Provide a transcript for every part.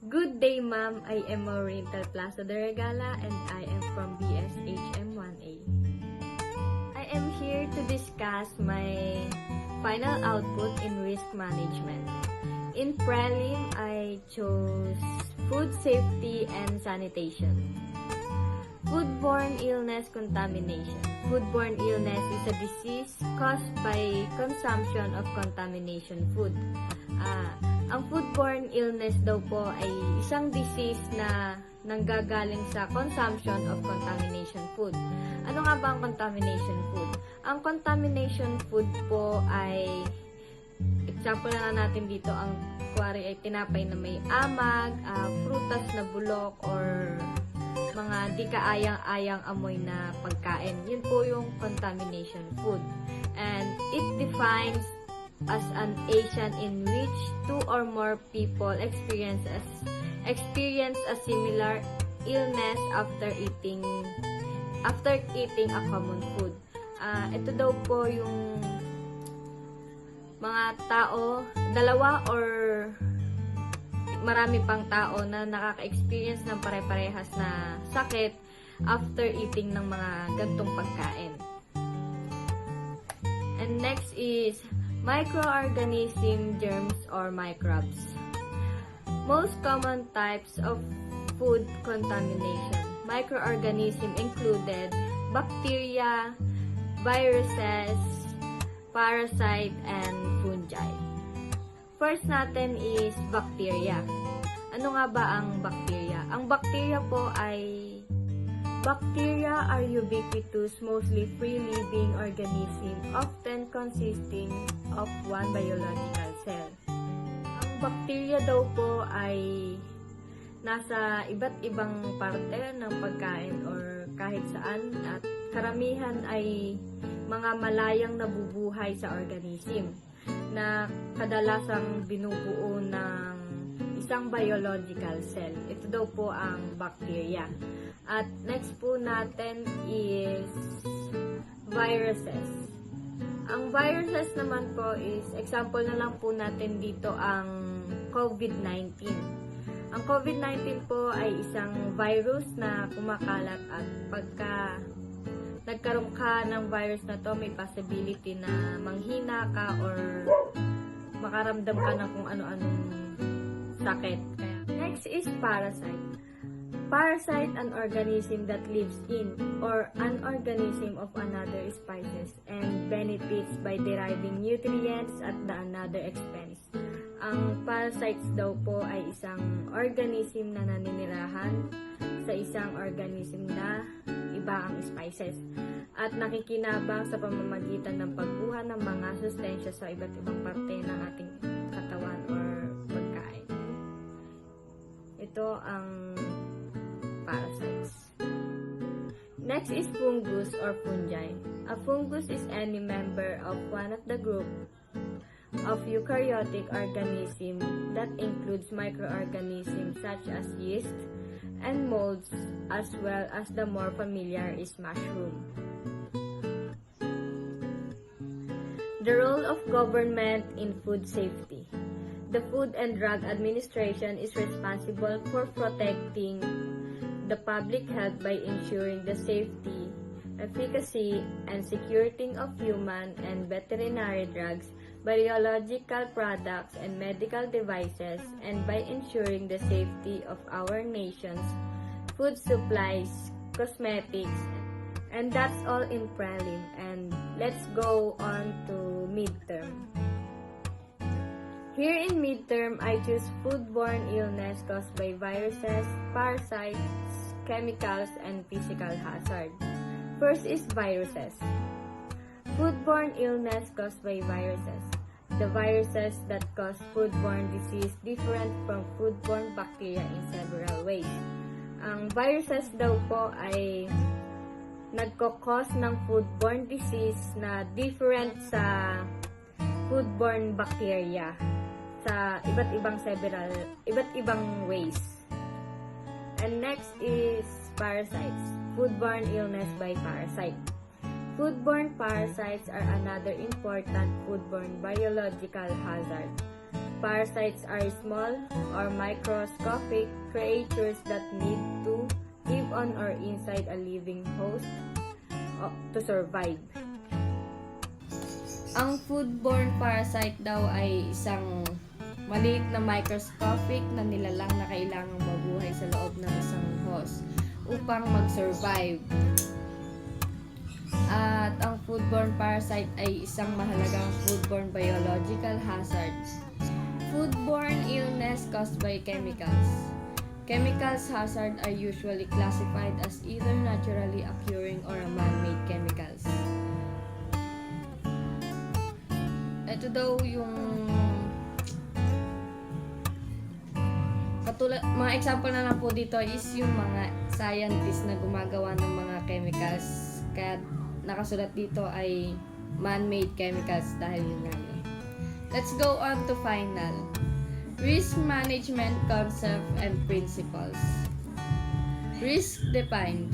Good day, ma'am. I am Maurene de Regala and I am from BSHM 1A. I am here to discuss my final output in risk management. In prelim, I chose food safety and sanitation. Foodborne illness contamination. Foodborne illness is a disease caused by consumption of contamination food. Ang foodborne illness daw po ay isang disease na nanggagaling sa consumption of contamination food. Ano nga ba ang contamination food? Ang contamination food po ay, example na natin dito, ang kuwari ay tinapay na may amag, prutas na bulok, or mga di kaayang-ayang amoy na pagkain. Yun po yung contamination food. And it defines as an Asian in which two or more people experience a similar illness after eating a common food. Ito daw po yung mga tao, dalawa or marami pang tao na nakaka-experience ng pare-parehas na sakit after eating ng mga gantong pagkain. And next is microorganism, germs, or microbes. Most common types of food contamination. Microorganism included bacteria, viruses, parasite, and fungi. First natin is bacteria. Ano nga ba ang bacteria? Ang bacteria po Bacteria are ubiquitous, mostly free-living organism, often consisting of one biological cell. Ang bacteria daw po ay nasa iba't ibang parte ng pagkain or kahit saan, at karamihan ay mga malayang nabubuhay sa organism na kadalasang binubuo ng isang biological cell. Ito daw po ang bacteria. At next po natin is viruses. Ang viruses naman po is, example na lang po natin dito ang COVID-19. Ang COVID-19 po ay isang virus na kumakalat, at pagka nagkaroon ka ng virus na to, may possibility na manghina ka or makaramdam ka ng kung ano-anong sakit. Next is parasite. Parasite, an organism that lives in or an organism of another species and benefits by deriving nutrients at the another expense. Ang parasites daw po ay isang organism na naninirahan sa isang organism na iba ang species at nakikinabang sa pamamagitan ng pagkuha ng mga sustensya sa iba't ibang parte ng ating katawan or pagkain. Ito ang parasites. Next is fungus or fungi. A fungus is any member of one of the group of eukaryotic organism that includes microorganisms such as yeast and molds, as well as the more familiar is mushroom. The role of government in food safety. The Food and Drug Administration is responsible for protecting the public health by ensuring the safety, efficacy, and security of human and veterinary drugs, biological products, and medical devices, and by ensuring the safety of our nation's food supplies, cosmetics, and that's all in prelim. And let's go on to midterm. Here in midterm, I choose foodborne illness caused by viruses, parasites, chemicals, and physical hazard. First is viruses. Foodborne illness caused by viruses. The viruses that cause foodborne disease different from foodborne bacteria in several ways. Ang viruses daw po ay nagko-cause ng foodborne disease na different sa foodborne bacteria sa iba't ibang ways. And next is parasites. Foodborne illness by parasite. Foodborne parasites are another important foodborne biological hazard. Parasites are small or microscopic creatures that need to live on or inside a living host to survive. Ang foodborne parasite daw ay isang maliit na microscopic na nilalang na kailangang mabuhay sa loob ng isang host upang mag-survive. At ang foodborne parasite ay isang mahalagang foodborne biological hazard. Foodborne illness caused by chemicals. Chemicals hazard are usually classified as either naturally occurring or man-made chemicals. Ito daw yung mga example na lang po dito is yung mga scientists na gumagawa ng mga chemicals. Kaya nakasulat dito ay man-made chemicals dahil yun nga yun. Let's go on to final. Risk management concept and principles. Risk defined.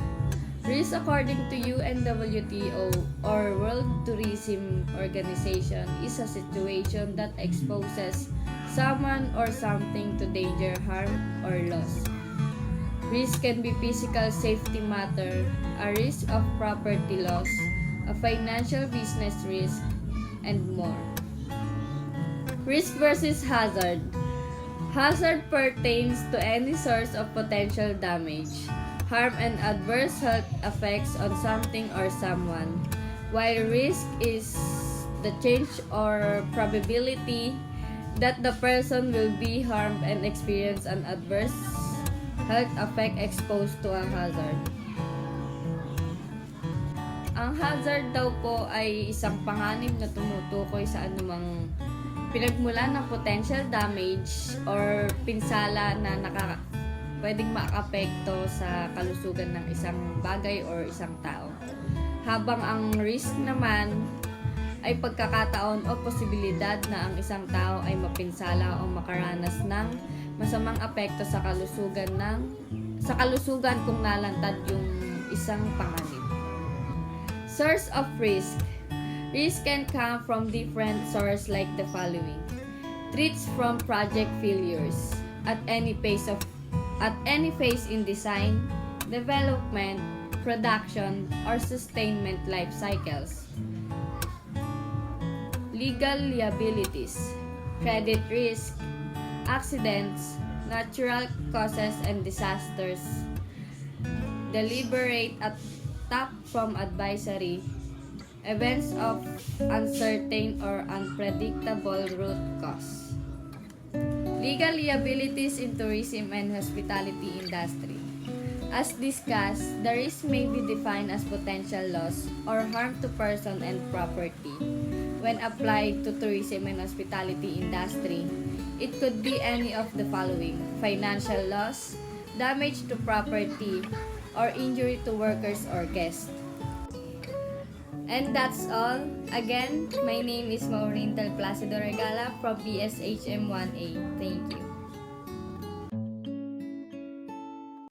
Risk according to UNWTO or World Tourism Organization is a situation that exposes someone or something to danger, harm, or loss. Risk can be physical safety matter, a risk of property loss, a financial business risk, and more. Risk versus hazard. Hazard pertains to any source of potential damage, harm, and adverse health effects on something or someone, while risk is the change or probability that the person will be harmed and experience an adverse health effect exposed to a hazard. Ang hazard daw po ay isang panganib na tumutukoy sa anumang pinagmulan ng potential damage or pinsala na pwedeng maakapekto sa kalusugan ng isang bagay or isang tao. Habang ang risk naman ay pagkakataon o posibilidad na ang isang tao ay mapinsala o makaranas ng masamang apekto sa kalusugan kung nalantad yung isang panganib. Source of risk. Risk can come from different sources like the following. Threats from project failures at any phase in design, development, production, or sustainment life cycles. Legal liabilities, credit risk, accidents, natural causes and disasters, deliberate attack from advisory, events of uncertain or unpredictable root cause. Legal liabilities in tourism and hospitality industry. As discussed, the risk may be defined as potential loss or harm to person and property. When applied to tourism and hospitality industry, it could be any of the following: financial loss, damage to property, or injury to workers or guests. And that's all. Again, my name is Maurene del Placido Regala from BSHM 1A. Thank you.